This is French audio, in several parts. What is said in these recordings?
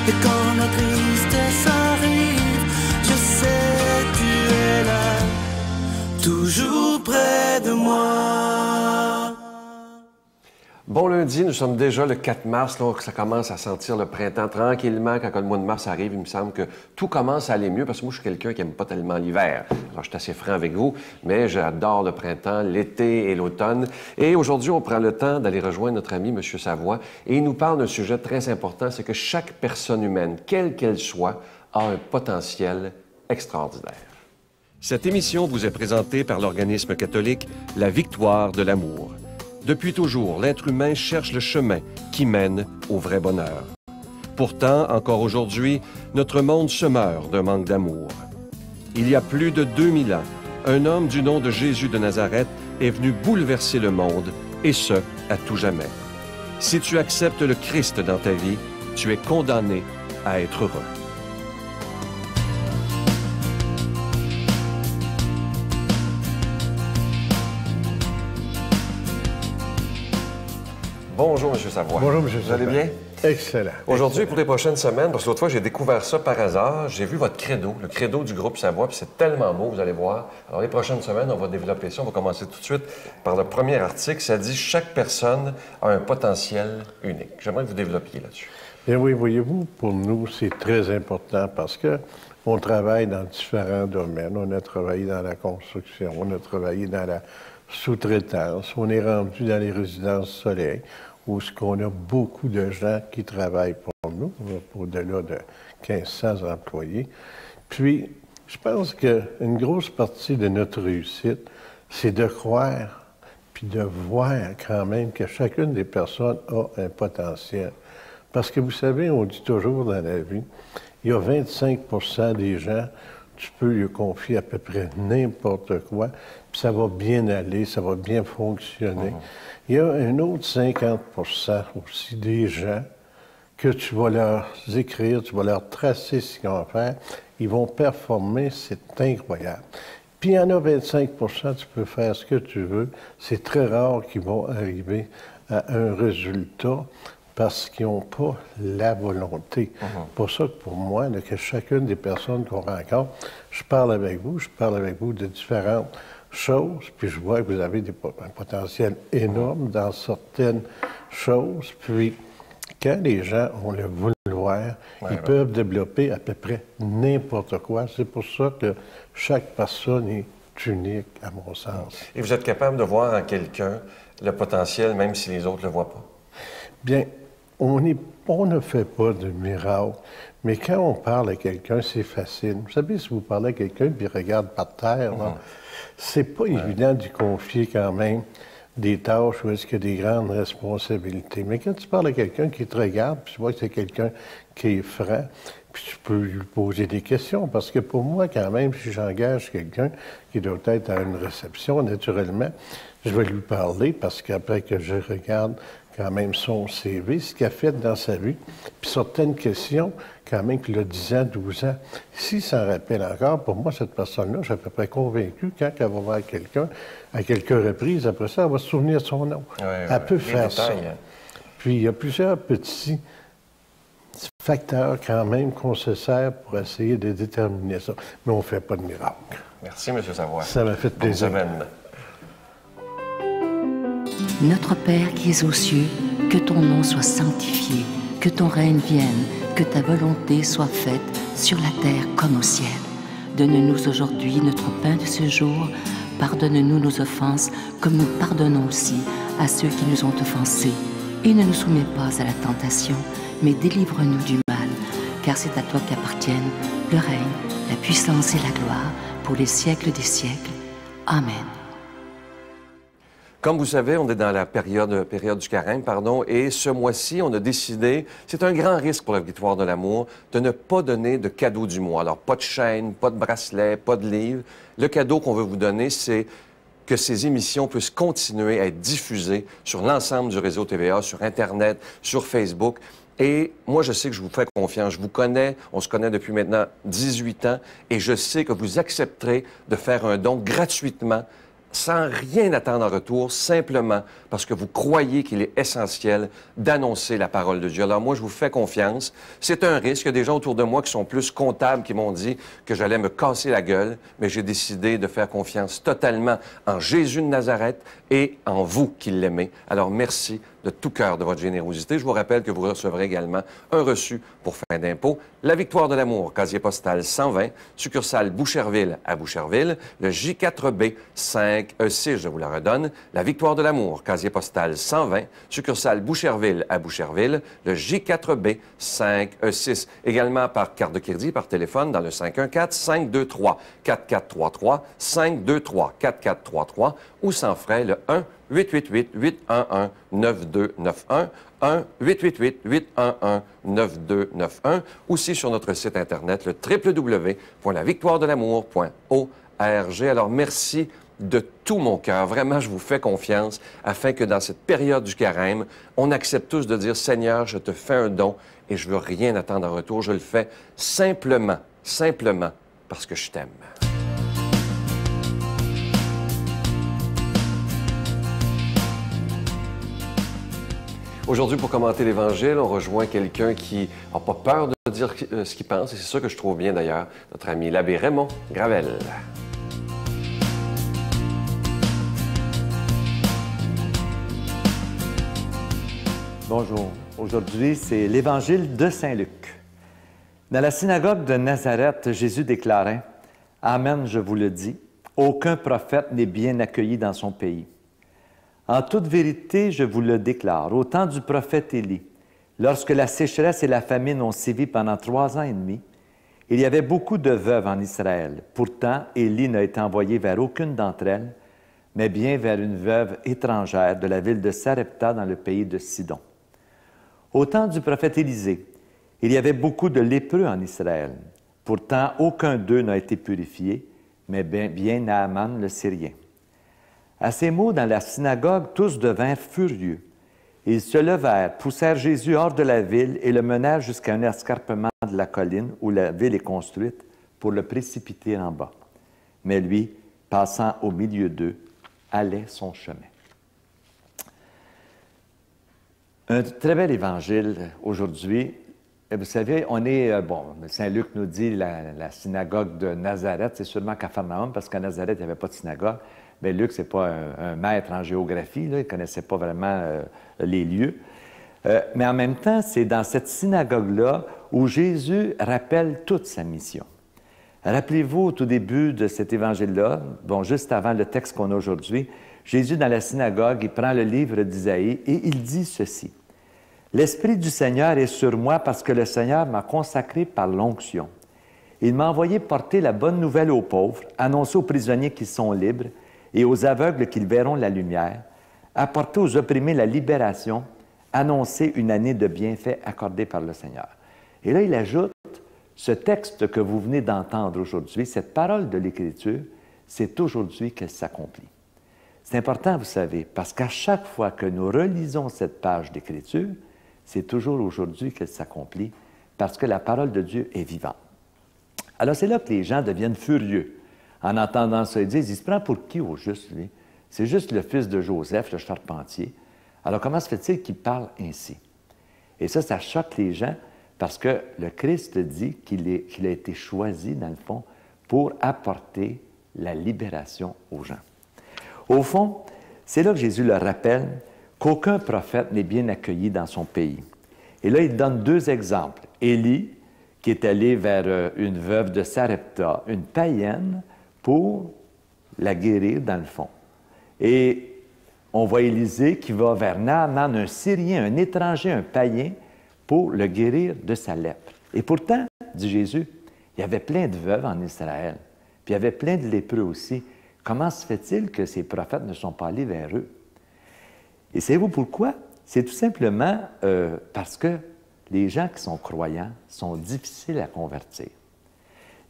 Et quand la tristesse arrive, je sais tu es là, toujours près de moi. Bon lundi, nous sommes déjà le 4 mars, là, ça commence à sentir le printemps tranquillement. Quand le mois de mars arrive, il me semble que tout commence à aller mieux parce que moi, je suis quelqu'un qui n'aime pas tellement l'hiver. Alors, je suis assez franc avec vous, mais j'adore le printemps, l'été et l'automne. Et aujourd'hui, on prend le temps d'aller rejoindre notre ami M. Savoie et il nous parle d'un sujet très important, c'est que chaque personne humaine, quelle qu'elle soit, a un potentiel extraordinaire. Cette émission vous est présentée par l'organisme catholique La Victoire de l'amour. Depuis toujours, l'être humain cherche le chemin qui mène au vrai bonheur. Pourtant, encore aujourd'hui, notre monde se meurt d'un manque d'amour. Il y a plus de 2000 ans, un homme du nom de Jésus de Nazareth est venu bouleverser le monde, et ce, à tout jamais. Si tu acceptes le Christ dans ta vie, tu es condamné à être heureux. Bonjour, M. Savoie. Bonjour, M. Savoie. Vous allez bien? Excellent. Aujourd'hui, pour les prochaines semaines, parce que l'autre fois, j'ai découvert ça par hasard, j'ai vu votre credo, le credo du groupe Savoie, puis c'est tellement beau, vous allez voir. Alors, les prochaines semaines, on va développer ça. On va commencer tout de suite par le premier article. Ça dit « Chaque personne a un potentiel unique ». J'aimerais que vous développiez là-dessus. Bien oui, voyez-vous, pour nous, c'est très important parce que on travaille dans différents domaines. On a travaillé dans la construction, on a travaillé dans la sous-traitance, on est rendu dans les résidences soleil, où on a beaucoup de gens qui travaillent pour nous, au-delà de 1500 employés. Puis, je pense qu'une grosse partie de notre réussite, c'est de croire, puis de voir quand même que chacune des personnes a un potentiel. Parce que vous savez, on dit toujours dans la vie, il y a 25 des gens, tu peux lui confier à peu près n'importe quoi, puis ça va bien aller, ça va bien fonctionner. Il y a un autre 50 aussi des gens que tu vas leur écrire, tu vas leur tracer ce qu'ils vont faire, ils vont performer, c'est incroyable. Puis il y en a 25 tu peux faire ce que tu veux, c'est très rare qu'ils vont arriver à un résultat parce qu'ils n'ont pas la volonté. C'est pour ça que pour moi, là, que chacune des personnes qu'on rencontre, je parle avec vous de différentes choses, puis je vois que vous avez un potentiel énorme dans certaines choses, puis quand les gens ont le vouloir, ils peuvent développer à peu près n'importe quoi. C'est pour ça que chaque personne est unique, à mon sens. Et vous êtes capable de voir en quelqu'un le potentiel, même si les autres ne le voient pas? Bien, on ne fait pas de miracle, mais quand on parle à quelqu'un, c'est facile. Vous savez, si vous parlez à quelqu'un puis il regarde par terre, c'est pas évident de confier quand même des tâches où est-ce qu'il y a des grandes responsabilités. Mais quand tu parles à quelqu'un qui te regarde, puis tu vois que c'est quelqu'un qui est franc, puis tu peux lui poser des questions. Parce que pour moi, quand même, si j'engage quelqu'un qui doit être à une réception, naturellement, je vais lui parler parce qu'après que je regarde quand même son CV, ce qu'il a fait dans sa vie, puis certaines questions, quand même, qu'il a 10 ans, 12 ans. S'il s'en rappelle encore, pour moi, cette personne-là, je suis à peu près convaincu, quand elle va voir quelqu'un, à quelques reprises, après ça, elle va se souvenir de son nom. Elle peut faire ça. Puis, il y a plusieurs petits facteurs, quand même, qu'on se sert pour essayer de déterminer ça. Mais on ne fait pas de miracle. Merci, M. Savoie. Ça m'a fait plaisir. Bonne semaine. Notre Père qui es aux cieux, que ton nom soit sanctifié, que ton règne vienne, que ta volonté soit faite sur la terre comme au ciel. Donne-nous aujourd'hui notre pain de ce jour. Pardonne-nous nos offenses, comme nous pardonnons aussi à ceux qui nous ont offensés. Et ne nous soumets pas à la tentation, mais délivre-nous du mal, car c'est à toi qu'appartiennent le règne, la puissance et la gloire, pour les siècles des siècles. Amen. Comme vous savez, on est dans la période du carême, et ce mois-ci, on a décidé, c'est un grand risque pour la Victoire de l'amour, de ne pas donner de cadeau du mois. Alors, pas de chaîne, pas de bracelet, pas de livre. Le cadeau qu'on veut vous donner, c'est que ces émissions puissent continuer à être diffusées sur l'ensemble du réseau TVA, sur Internet, sur Facebook. Et moi, je sais que je vous fais confiance. Je vous connais, on se connaît depuis maintenant 18 ans, et je sais que vous accepterez de faire un don gratuitement sans rien attendre en retour, simplement parce que vous croyez qu'il est essentiel d'annoncer la parole de Dieu. Alors moi, je vous fais confiance. C'est un risque. Il y a des gens autour de moi qui sont plus comptables, qui m'ont dit que j'allais me casser la gueule, mais j'ai décidé de faire confiance totalement en Jésus de Nazareth et en vous qui l'aimez. Alors merci de tout cœur de votre générosité. Je vous rappelle que vous recevrez également un reçu pour fin d'impôt. La Victoire de l'amour, casier postal 120, succursale Boucherville à Boucherville. Le J4B 5E6, je vous la redonne. La Victoire de l'amour, casier postal 120, succursale Boucherville à Boucherville. Le J4B 5E6. Également par carte de crédit, par téléphone dans le 514-523-4433, 523-4433 ou sans frais le 1-888-811-9291, 1-888-811-9291, aussi sur notre site Internet, le www.lavictoiredelamour.org. Alors, merci de tout mon cœur. Vraiment, je vous fais confiance afin que dans cette période du carême, on accepte tous de dire, Seigneur, je te fais un don et je veux rien attendre en retour. Je le fais simplement parce que je t'aime. Aujourd'hui, pour commenter l'Évangile, on rejoint quelqu'un qui n'a pas peur de dire ce qu'il pense, et c'est ça que je trouve bien d'ailleurs, notre ami l'abbé Raymond Gravel. Bonjour. Aujourd'hui, c'est l'Évangile de Saint Luc. Dans la synagogue de Nazareth, Jésus déclarait « Amen, je vous le dis, aucun prophète n'est bien accueilli dans son pays. En toute vérité, je vous le déclare, au temps du prophète Élie, lorsque la sécheresse et la famine ont sévi pendant 3 ans et demi, il y avait beaucoup de veuves en Israël. Pourtant, Élie n'a été envoyé vers aucune d'entre elles, mais bien vers une veuve étrangère de la ville de Sarepta dans le pays de Sidon. Au temps du prophète Élisée, il y avait beaucoup de lépreux en Israël. Pourtant, aucun d'eux n'a été purifié, mais bien Naaman le Syrien. À ces mots, dans la synagogue, tous devinrent furieux. Ils se levèrent, poussèrent Jésus hors de la ville et le menèrent jusqu'à un escarpement de la colline où la ville est construite pour le précipiter en bas. Mais lui, passant au milieu d'eux, allait son chemin. Un très bel évangile aujourd'hui. Vous savez, on est, Saint Luc nous dit la synagogue de Nazareth, c'est sûrement Capharnaüm, parce qu'à Nazareth, il n'y avait pas de synagogue. Mais Luc, ce n'est pas un maître en géographie, là, il ne connaissait pas vraiment les lieux. Mais en même temps, c'est dans cette synagogue-là où Jésus rappelle toute sa mission. Rappelez-vous, au tout début de cet évangile-là, juste avant le texte qu'on a aujourd'hui, Jésus, dans la synagogue, il prend le livre d'Isaïe et il dit ceci. « L'Esprit du Seigneur est sur moi parce que le Seigneur m'a consacré par l'onction. Il m'a envoyé porter la bonne nouvelle aux pauvres, annoncer aux prisonniers qu'ils sont libres, et aux aveugles qu'ils verront la lumière, apporter aux opprimés la libération, annoncer une année de bienfaits accordée par le Seigneur. » Et là, il ajoute, ce texte que vous venez d'entendre aujourd'hui, cette parole de l'Écriture, c'est aujourd'hui qu'elle s'accomplit. C'est important, vous savez, parce qu'à chaque fois que nous relisons cette page d'Écriture, c'est toujours aujourd'hui qu'elle s'accomplit, parce que la parole de Dieu est vivante. Alors, c'est là que les gens deviennent furieux. En entendant ça, ils disent, il se prend pour qui au juste, lui? C'est juste le fils de Joseph, le charpentier. Alors, comment se fait-il qu'il parle ainsi? Et ça choque les gens parce que le Christ dit qu'il a été choisi, dans le fond, pour apporter la libération aux gens. Au fond, c'est là que Jésus leur rappelle qu'aucun prophète n'est bien accueilli dans son pays. Et là, il donne 2 exemples. Élie, qui est allé vers une veuve de Sarepta, une païenne, pour la guérir dans le fond. Et on voit Élisée qui va vers Naaman, un Syrien, un étranger, un païen, pour le guérir de sa lèpre. Et pourtant, dit Jésus, il y avait plein de veuves en Israël, puis il y avait plein de lépreux aussi. Comment se fait-il que ces prophètes ne sont pas allés vers eux? Et savez-vous pourquoi? C'est tout simplement parce que les gens qui sont croyants sont difficiles à convertir.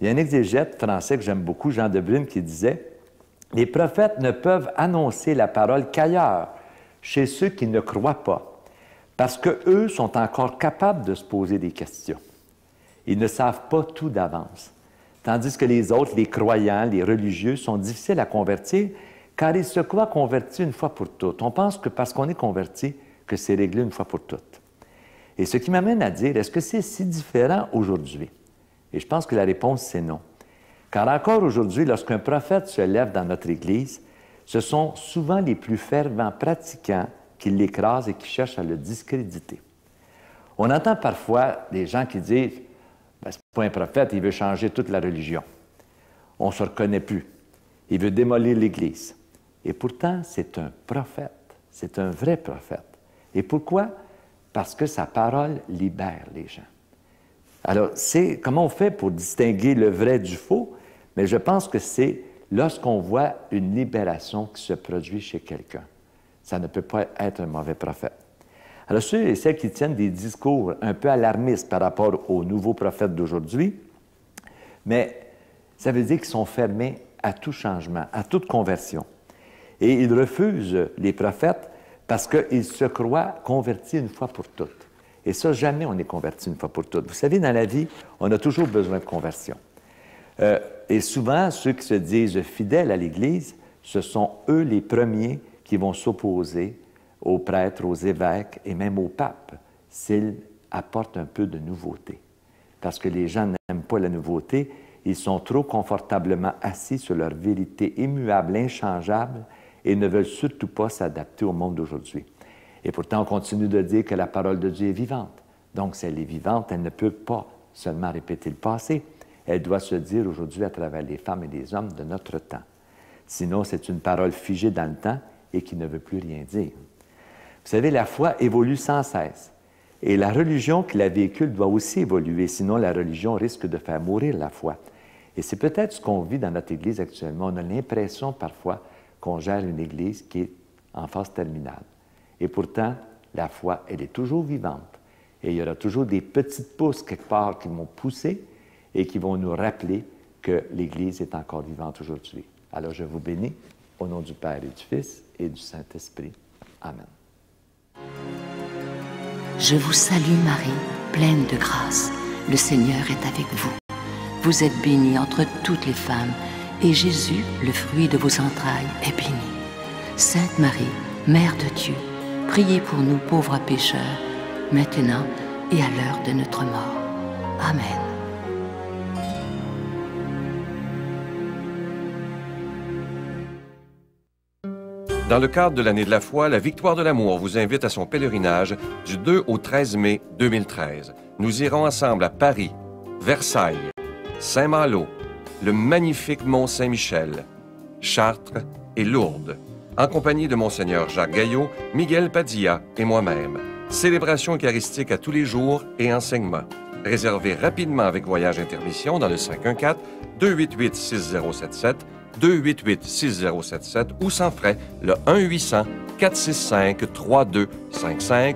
Il y a un exégète français que j'aime beaucoup, Jean de Brune, qui disait « Les prophètes ne peuvent annoncer la parole qu'ailleurs, chez ceux qui ne croient pas, parce qu'eux sont encore capables de se poser des questions. Ils ne savent pas tout d'avance. Tandis que les autres, les croyants, les religieux, sont difficiles à convertir car il se croit converti une fois pour toutes. On pense que parce qu'on est converti, que c'est réglé une fois pour toutes. Et ce qui m'amène à dire, est-ce que c'est si différent aujourd'hui? Et je pense que la réponse, c'est non. Car encore aujourd'hui, lorsqu'un prophète se lève dans notre Église, ce sont souvent les plus fervents pratiquants qui l'écrasent et qui cherchent à le discréditer. On entend parfois des gens qui disent ben, « c'est pas un prophète, il veut changer toute la religion. On ne se reconnaît plus. Il veut démolir l'Église. » Et pourtant, c'est un prophète. C'est un vrai prophète. Et pourquoi? Parce que sa parole libère les gens. Alors, c'est comment on fait pour distinguer le vrai du faux? Mais je pense que c'est lorsqu'on voit une libération qui se produit chez quelqu'un. Ça ne peut pas être un mauvais prophète. Alors, ceux et celles qui tiennent des discours un peu alarmistes par rapport aux nouveaux prophètes d'aujourd'hui, mais ça veut dire qu'ils sont fermés à tout changement, à toute conversion. Et ils refusent les prophètes parce qu'ils se croient convertis une fois pour toutes. Et ça, jamais on est converti une fois pour toutes. Vous savez, dans la vie, on a toujours besoin de conversion. Et souvent, ceux qui se disent fidèles à l'Église, ce sont eux les premiers qui vont s'opposer aux prêtres, aux évêques et même au pape s'ils apportent un peu de nouveauté. Parce que les gens n'aiment pas la nouveauté, ils sont trop confortablement assis sur leur vérité immuable, inchangeable, et ne veulent surtout pas s'adapter au monde d'aujourd'hui. Et pourtant, on continue de dire que la parole de Dieu est vivante. Donc, si elle est vivante, elle ne peut pas seulement répéter le passé. Elle doit se dire aujourd'hui à travers les femmes et les hommes de notre temps. Sinon, c'est une parole figée dans le temps et qui ne veut plus rien dire. Vous savez, la foi évolue sans cesse. Et la religion qui la véhicule doit aussi évoluer, sinon la religion risque de faire mourir la foi. Et c'est peut-être ce qu'on vit dans notre Église actuellement. On a l'impression parfois qu'on gère une Église qui est en phase terminale. Et pourtant, la foi, elle est toujours vivante. Et il y aura toujours des petites pousses quelque part qui vont pousser et qui vont nous rappeler que l'Église est encore vivante aujourd'hui. Alors, je vous bénis au nom du Père et du Fils et du Saint-Esprit. Amen. Je vous salue Marie, pleine de grâce. Le Seigneur est avec vous. Vous êtes bénie entre toutes les femmes, et Jésus, le fruit de vos entrailles, est béni. Sainte Marie, Mère de Dieu, priez pour nous pauvres pécheurs, maintenant et à l'heure de notre mort. Amen. Dans le cadre de l'année de la foi, la Victoire de l'amour vous invite à son pèlerinage du 2 au 13 mai 2013. Nous irons ensemble à Paris, Versailles, Saint-Malo, le magnifique Mont-Saint-Michel, Chartres et Lourdes, en compagnie de Monseigneur Jacques Gaillot, Miguel Padilla et moi-même. Célébration eucharistique à tous les jours et enseignement. Réservez rapidement avec Voyage Intermission dans le 514-288-6077, 288-6077 ou sans frais le 1-800-465-3255,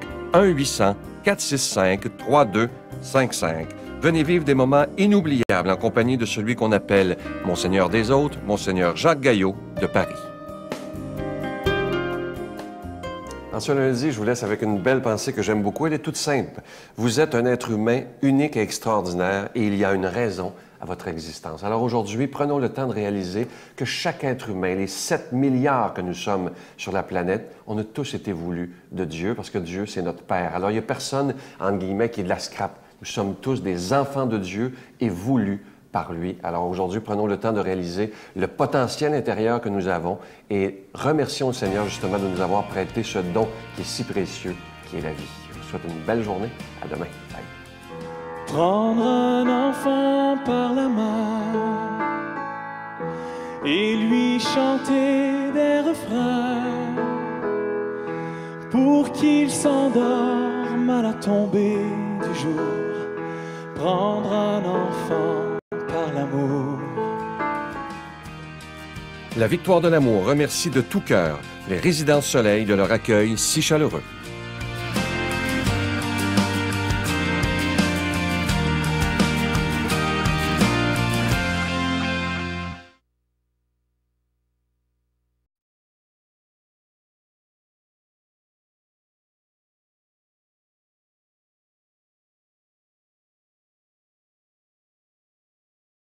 1-800-465-3255. Venez vivre des moments inoubliables en compagnie de celui qu'on appelle Monseigneur des Autres, Monseigneur Jacques Gaillot de Paris. En ce lundi, je vous laisse avec une belle pensée que j'aime beaucoup. Elle est toute simple. Vous êtes un être humain unique et extraordinaire et il y a une raison à votre existence. Alors aujourd'hui, prenons le temps de réaliser que chaque être humain, les 7 milliards que nous sommes sur la planète, on a tous été voulus de Dieu parce que Dieu, c'est notre Père. Alors il n'y a personne, entre guillemets, qui est de la scrap. Nous sommes tous des enfants de Dieu et voulus par lui. Alors aujourd'hui, prenons le temps de réaliser le potentiel intérieur que nous avons et remercions le Seigneur justement de nous avoir prêté ce don qui est si précieux, qui est la vie. Je vous souhaite une belle journée. À demain. Bye. Prendre un enfant par la main et lui chanter des refrains pour qu'il s'endorme à la tombée du jour. Prendre un enfant par l'amour. La Victoire de l'amour remercie de tout cœur les Résidences Soleil de leur accueil si chaleureux.